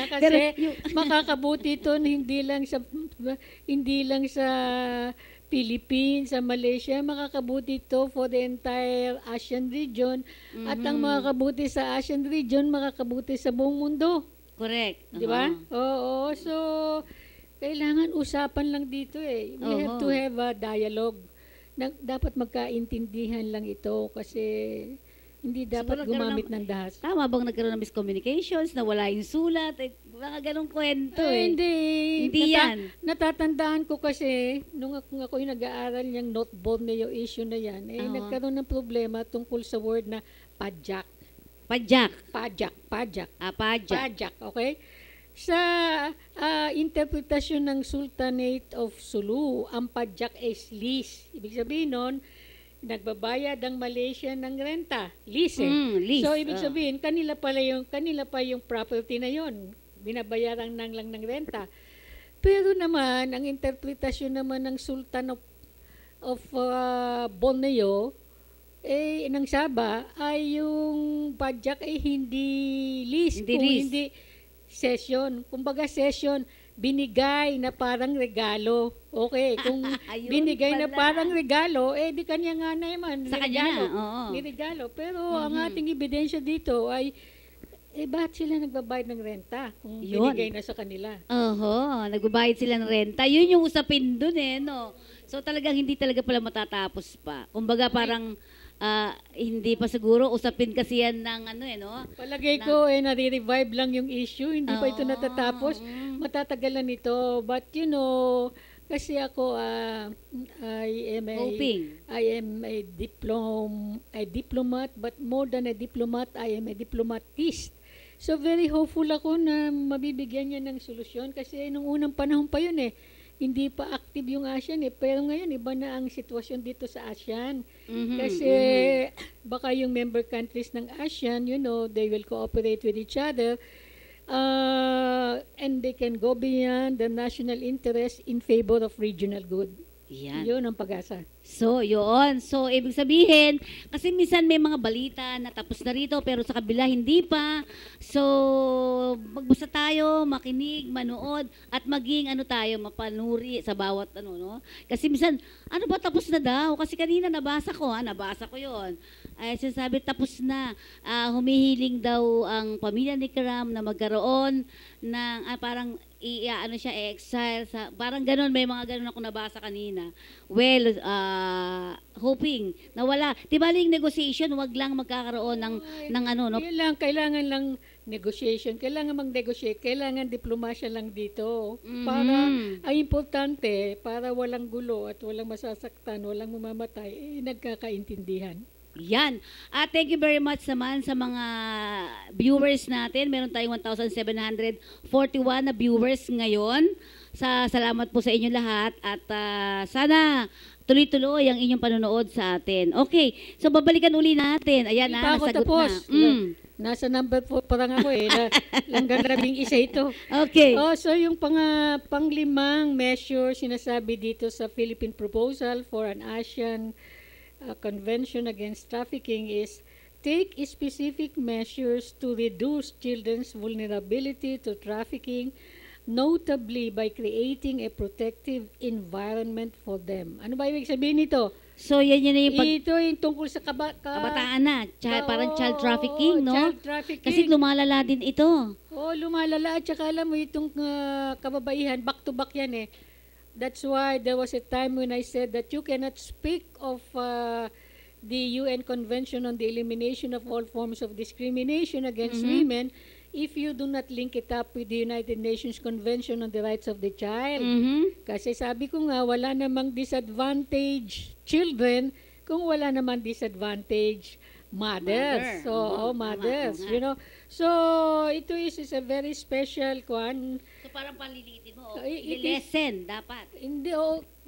kasi makakabuti ito hindi lang sa Philippines, sa Malaysia, makakabuti ito for the entire ASEAN region. At ang makakabuti sa ASEAN region, makakabuti sa buong mundo. Correct. Di ba? Oo. So, kailangan usapan lang dito eh. We have to have a dialogue. Dapat magkaintindihan lang ito kasi hindi dapat gumamit ng dahas. Tama bang nagkaroon ng miscommunications, nawala yung sulat, mga ganong kwento eh. Hindi yan. Natatandaan ko kasi, nung ako yung nag-aaral niyang note Borneo issue na yan, nagkaroon ng problema tungkol sa word na padjak. Pajak. Pajak. Pajak. Pajak, okay? Sa interpretasyon ng Sultanate of Sulu, ang pajak is lease. Ibig sabihin nun, nagbabayad ang Malaysia ng renta. Lease. Lease. So, ibig sabihin, kanila pa yung property na yon. Binabayaran lang ng renta. Pero naman, ang interpretasyon naman ng Sultan of Borneo, ng Sabah, ay yung pajak ay hindi lease. Hindi session. Kumbaga session, binigay na parang regalo. Okay, kung binigay na parang regalo, di kanya nga naman. Sa kanya na, oo. Niregalo. Pero ang ating ebidensya dito ay, bakit sila nagbabayad ng renta kung binigay na sa kanila? Nagbabayad sila ng renta. Yun yung usapin dun no? So talagang hindi talaga pala matatapos pa. Kumbaga parang, hindi pa siguro usapin kasi yan ng no? Palagay ko nare-revive lang yung issue, hindi pa ito natatapos. Matatagalan ito, but kasi ako I am a diplomat, but more than a diplomat, I am a diplomatist. So very hopeful ako na mabibigyan niya ng solusyon kasi nung unang panahon pa yun hindi pa active yung ASEAN pero ngayon iba na ang sitwasyon dito sa ASEAN. Kasi baka yung member countries ng ASEAN, they will cooperate with each other and they can go beyond the national interest in favor of regional good. Yan. Yun ang pag-asa. So, yun. So, ibig sabihin, kasi minsan may mga balita na tapos na rito, pero sa kabila hindi pa. So, magbasa tayo, makinig, manood, at maging tayo, mapanuri sa bawat no? Kasi minsan, ano ba tapos na daw? Kasi kanina nabasa ko yun. Ay, sinasabi tapos na. Humihiling daw ang pamilya ni Karam na magkaroon ng, parang, exile, parang ganun, may mga ganun ako nabasa kanina. Well, hoping na wala. Diba yung negotiation, wag lang magkakaroon ng no? Kailangan lang negotiation, kailangan mag-negotiate, kailangan diplomasya lang dito. Para, ay importante, para walang gulo at walang masasaktan, walang mamamatay, nagkakaintindihan. Yan. Thank you very much naman sa mga viewers natin. Meron tayong 1,741 na viewers ngayon. Salamat po sa inyo lahat at sana tuloy-tuloy ang inyong panonood sa atin. Okay, so babalikan uli natin. Ayan na, nasagot tapos. na. Nasa number 4 pa lang ako Langgang 11 ito. Okay. So yung panglimang measure sinasabi dito sa Philippine Proposal for an ASEAN Convention Against Trafficking is take specific measures to reduce children's vulnerability to trafficking, notably by creating a protective environment for them. Ano ba ibig sabihin nito? So, yan yung ito yung tungkol sa kabataan na. Parang child trafficking, no? Child trafficking. Kasi lumalala din ito. Lumalala. At saka alam mo, itong kababaihan, back to back yan That's why there was a time when I said that you cannot speak of the UN Convention on the Elimination of All Forms of Discrimination Against Women if you do not link it up with the United Nations Convention on the Rights of the Child. Kasi sabi ko nga, wala namang disadvantage children kung wala namang disadvantage mothers. Mothers, So, ito is a very special one. So, parang palilitin mo. Lesson, dapat. Hindi,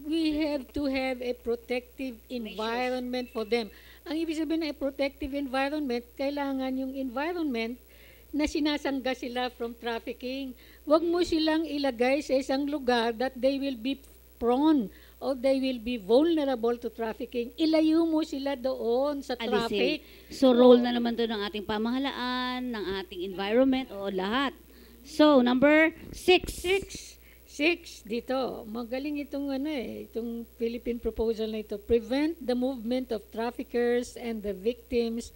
we have to have a protective environment for them. Ang ibig sabihin na a protective environment, kailangan yung environment na sinasangga sila from trafficking. Huwag mo silang ilagay sa isang lugar that they will be prone or they will be vulnerable to trafficking. Ilayo mo sila doon sa traffic. So, role na naman doon ng ating pamahalaan, ng ating environment, o lahat. So, number 6. 6 dito. Magaling itong itong Philippine proposal na ito. Prevent the movement of traffickers and the victims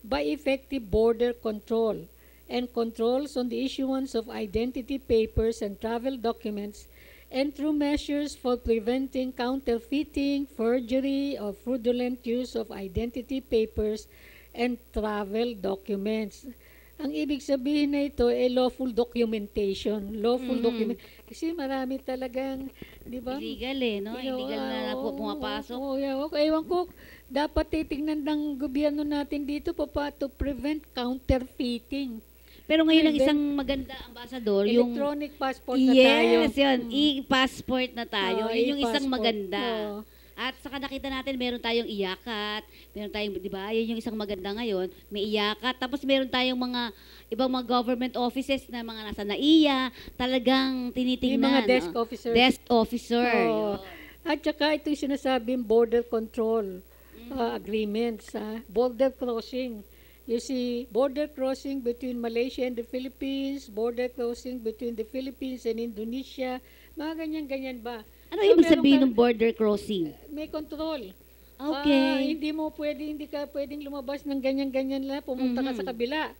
by effective border control and controls on the issuance of identity papers and travel documents, and through measures for preventing counterfeiting, forgery, or fraudulent use of identity papers and travel documents. Ang ibig sabihin na ito ay lawful documentation. Lawful document. Kasi marami talagang, di ba? Illegal eh, no? Illegal na pumapasok. Ewan ko, dapat titingnan ng gobyerno natin dito to prevent counterfeiting. Pero ngayon ang isang maganda, Ambassador, yung electronic passport na tayo. Yes, yun. E-passport na tayo. Yun yung isang e-passport. maganda. At saka nakita natin, meron tayong iyakat, meron tayong, di ba, yun yung isang maganda ngayon, may iyakat, tapos meron tayong mga, ibang mga government offices na mga nasa NAIA, talagang tinitingnan. Yung mga desk officer. Desk officer. At saka ito yung sinasabing border control agreements, border crossing. You see, border crossing between Malaysia and the Philippines, border crossing between the Philippines and Indonesia, mga ganyan-ganyan ba? Ano ibig sabihin ng border crossing? May control. Okay. Hindi ka pwedeng lumabas ng ganyan-ganyan lang, pumunta ka sa kabila.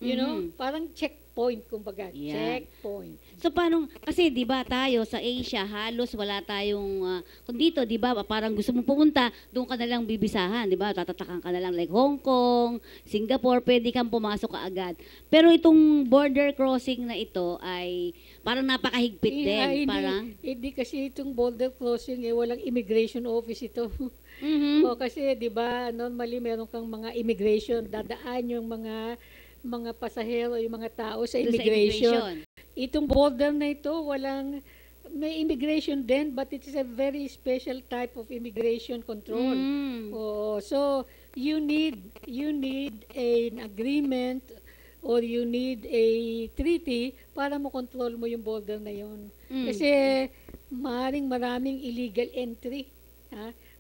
You know, parang checkpoint, kumbaga. Checkpoint. So, paano, kasi di ba tayo sa Asia, halos wala tayong, kung dito, di ba, parang gusto mong pumunta, doon ka na lang bibisahan, di ba? Tatatakan ka na lang like Hong Kong, Singapore, pwede kang pumasok kaagad. Pero itong border crossing na ito ay parang napakahigpit din. Hindi kasi itong border crossing, walang immigration office ito. O kasi, di ba, normally meron kang mga immigration, dadaan yung mga pasahero, yung mga tao sa immigration. Itong border na ito, may immigration din, but it is a very special type of immigration control. So you need an agreement or you need a treaty para mo control mo yung border na yun. Kasi maraming illegal entry.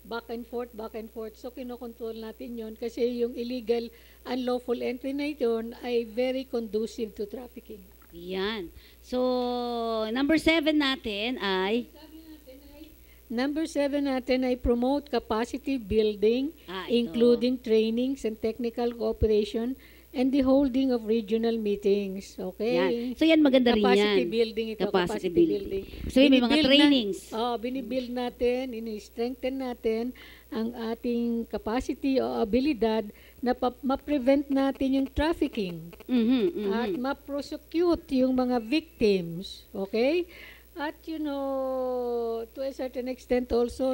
Back and forth. So, kinokontrol natin yon kasi yung illegal, unlawful entry na yun ay very conducive to trafficking. Yan. So, number 7 natin ay? Number 7 natin ay promote capacity building, including trainings and technical cooperation and the holding of regional meetings. Okay? Yan. So, yan maganda rin yan. Capacity building ito. Capacity building. So, may mga trainings. Binibuild natin, ini-strengthen natin ang ating capacity o abilidad na ma-prevent natin yung trafficking. At ma-prosecute yung mga victims. Okay? At to a certain extent also,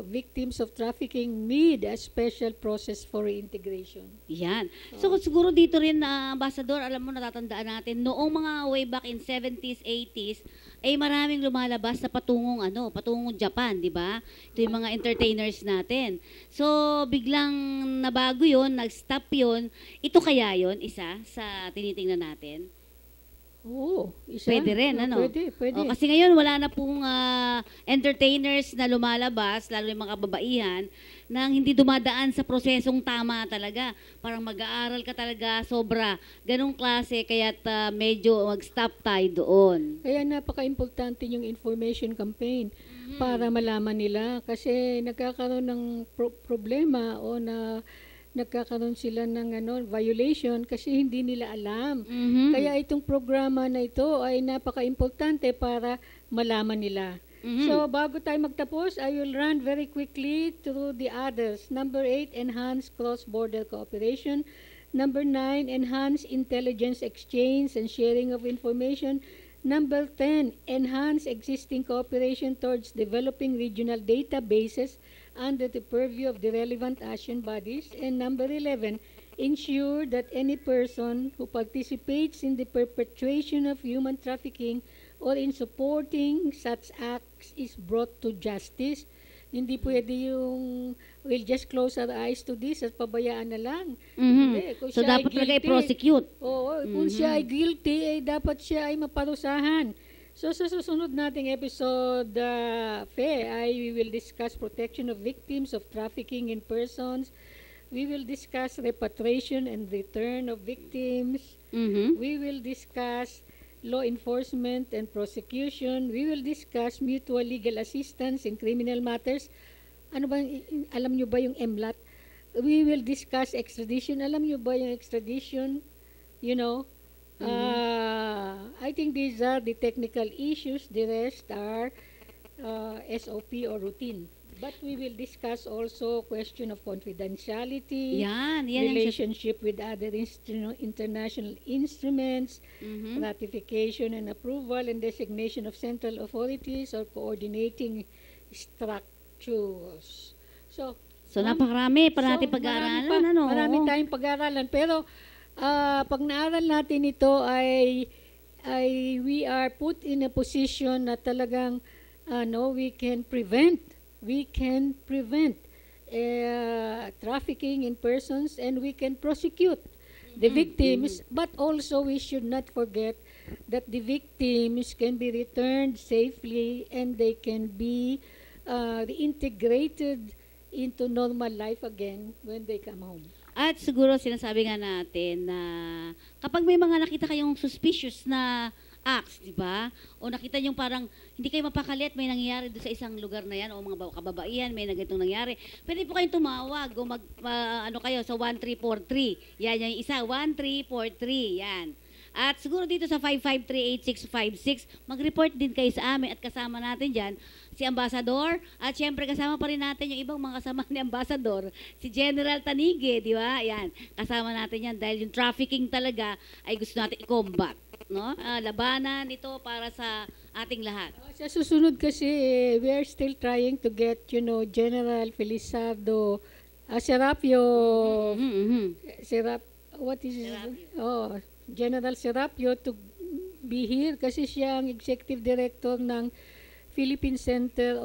victims of trafficking need a special process for reintegration. Yan. So siguro dito rin, Ambassador, alam mo, natatandaan natin, noong mga way back in 70s, 80s, ay maraming lumalabas na patungong Japan, di ba? Ito yung mga entertainers natin. So biglang nabago yun, nag-stop yun. Ito kaya yun, isa sa tinitingnan natin? Isa. Pwede rin, Pwede. Kasi ngayon, wala na pong entertainers na lumalabas, lalo yung mga kababaihan, nang hindi dumadaan sa prosesong tama talaga. Parang mag-aaral ka talaga, sobra. Ganong klase, kaya't medyo mag-stop tayo doon. Kaya napaka-importante yung information campaign para malaman nila. Kasi nagkakaroon ng problema o nagkakaroon sila ng violation kasi hindi nila alam. Kaya itong programa na ito ay napaka-importante para malaman nila. So, bago tayo magtapos, I will run very quickly through the others. Number 8, enhance cross-border cooperation. Number 9, enhance intelligence exchange and sharing of information. Number 10, enhance existing cooperation towards developing regional databases under the purview of the relevant ASEAN bodies. And number 11, ensure that any person who participates in the perpetration of human trafficking or in supporting such acts is brought to justice. Hindi pwede yung we'll just close our eyes to this at pabayaan na lang. So dapat talaga i-prosecute. Kung siya ay guilty, dapat siya ay maparusahan. So sa susunod nating episode, we will discuss protection of victims of trafficking in persons. We will discuss repatriation and return of victims. We will discuss law enforcement and prosecution. We will discuss mutual legal assistance in criminal matters. Alam nyo ba yung MLAT? We will discuss extradition. Alam nyo ba yung extradition? I think these are the technical issues. The rest are SOP or routine. But we will discuss also question of confidentiality, Yan ang relationship with other international instruments, ratification and approval and designation of central authorities or coordinating structures. So napakarami pa natin pag-aaralan. Marami tayong pag-aaralan. Pero pag naaral natin ito ay we are put in a position na talagang we can prevent trafficking in persons, and we can prosecute the victims, but also we should not forget that the victims can be returned safely and they can be reintegrated into normal life again when they come home. At siguro sinasabi nga natin na kapag may mga nakita kayong suspicious na acts, di ba? O nakita nyo parang hindi kayo mapakali at may nangyayari doon sa isang lugar na yan o mga kababaihan, may ganitong nangyari. Pwede po kayong tumawag o kayo sa 1343. Yan yung isa, 1343. Yan. At siguro dito sa 5538656, mag-report din kayo sa amin at kasama natin dyan si Ambassador at syempre kasama pa rin natin yung ibang mga kasama ni Ambassador, si General Tanige, di ba? Yan, kasama natin yan dahil yung trafficking talaga ay gusto natin i-combat. No? Labanan ito para sa ating lahat. Sa susunod kasi, we are still trying to get, General Felizardo Serapio, what is his name? General Serapio to be here kasi siya ang executive director ng Philippine Center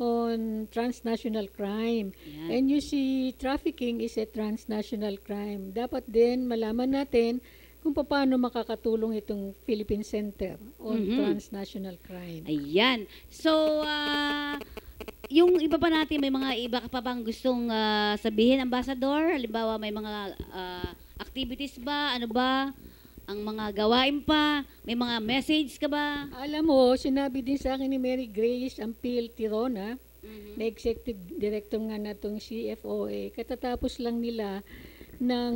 on Transnational Crime. Yeah. And you see, trafficking is a transnational crime. Dapat din malaman natin kung paano makakatulong itong Philippine Center on Transnational Crime. Ayan. So, yung iba pa natin, may mga iba ka pa bang gustong sabihin, Ambassador? Halimbawa, may mga activities ba? Ano ba? Ang mga gawain pa? May mga message ka ba? Alam mo, sinabi din sa akin ni Mary Grace Ampil Tirona, na executive director nga na itong CFOA, katatapos lang nila ng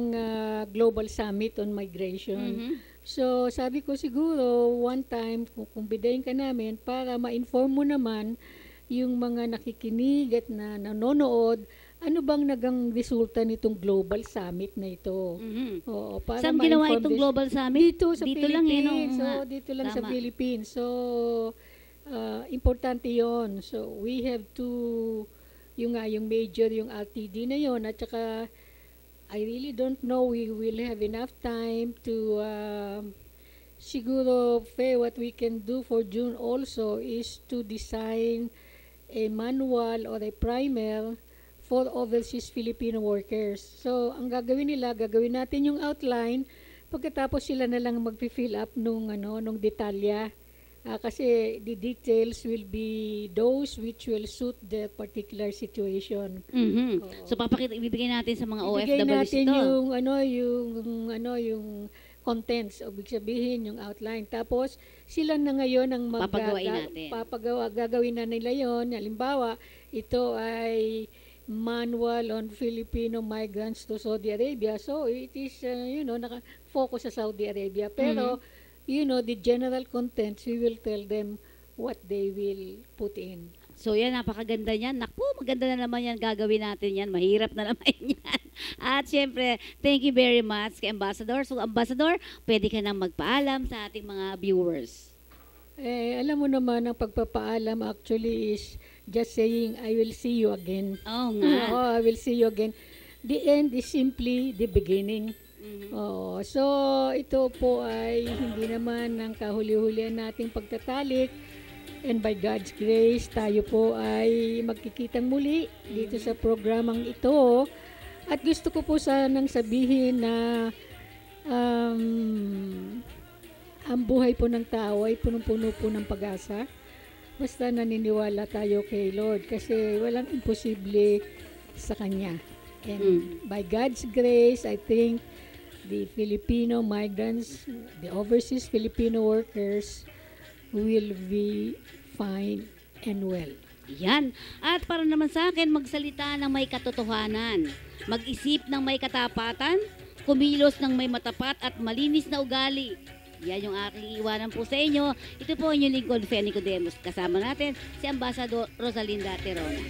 Global Summit on Migration. So, sabi ko siguro, one time, kumbidahin ka namin para ma-inform mo naman yung mga nakikinig at na nanonood, ano bang nagang resulta nitong Global Summit na ito? Oo, para saan ginawa itong Global Summit? Dito sa Philippines. Dito lang sa Philippines. So, importante yon. So, we have to, yung major, yung RTD na yon, at saka, I really don't know we will have enough time to siguro what we can do for June also is to design a manual or a primer for overseas Filipino workers. So, ang gagawin natin yung outline, pagkatapos sila na lang mag-fill up nung detalya. Kasi the details will be those which will suit the particular situation. So, ibibigay natin sa mga OFWs ito. Ibigay natin yung contents, o ibig sabihin yung outline. Tapos, sila na ngayon ang gagawin na nila yon. Halimbawa, ito ay manual on Filipino migrants to Saudi Arabia. So, it is, naka-focus sa Saudi Arabia. Pero, the general contents, we will tell them what they will put in. So, yan, napakaganda niyan. Naku, maganda na naman yan. Gagawin natin yan. Mahirap na naman yan. At syempre, thank you very much kay Ambassador. So, Ambassador, pwede ka nang magpaalam sa ating mga viewers. Alam mo naman, ang pagpapaalam actually is just saying, I will see you again. Oo nga. I will see you again. The end is simply the beginning. So, ito po ay hindi naman ang kahuli-hulihan nating pagtatalik. And by God's grace, tayo po ay magkikitang muli dito sa programang ito. At gusto ko po sanang sabihin na ang buhay po ng tao ay punong-puno po ng pag-asa. Basta naniniwala tayo kay Lord kasi walang imposible sa Kanya. And by God's grace, I think the Filipino migrants, the overseas Filipino workers will be fine and well. Yan. At para naman sa akin, magsalita ng may katotohanan. Mag-isip ng may katapatan, kumilos ng may matapat at malinis na ugali. Yan yung aking iwanan po sa inyo. Ito po ang inyong lingkod, Fenny Codemos. Kasama natin si Ambassador Rosalinda Terona.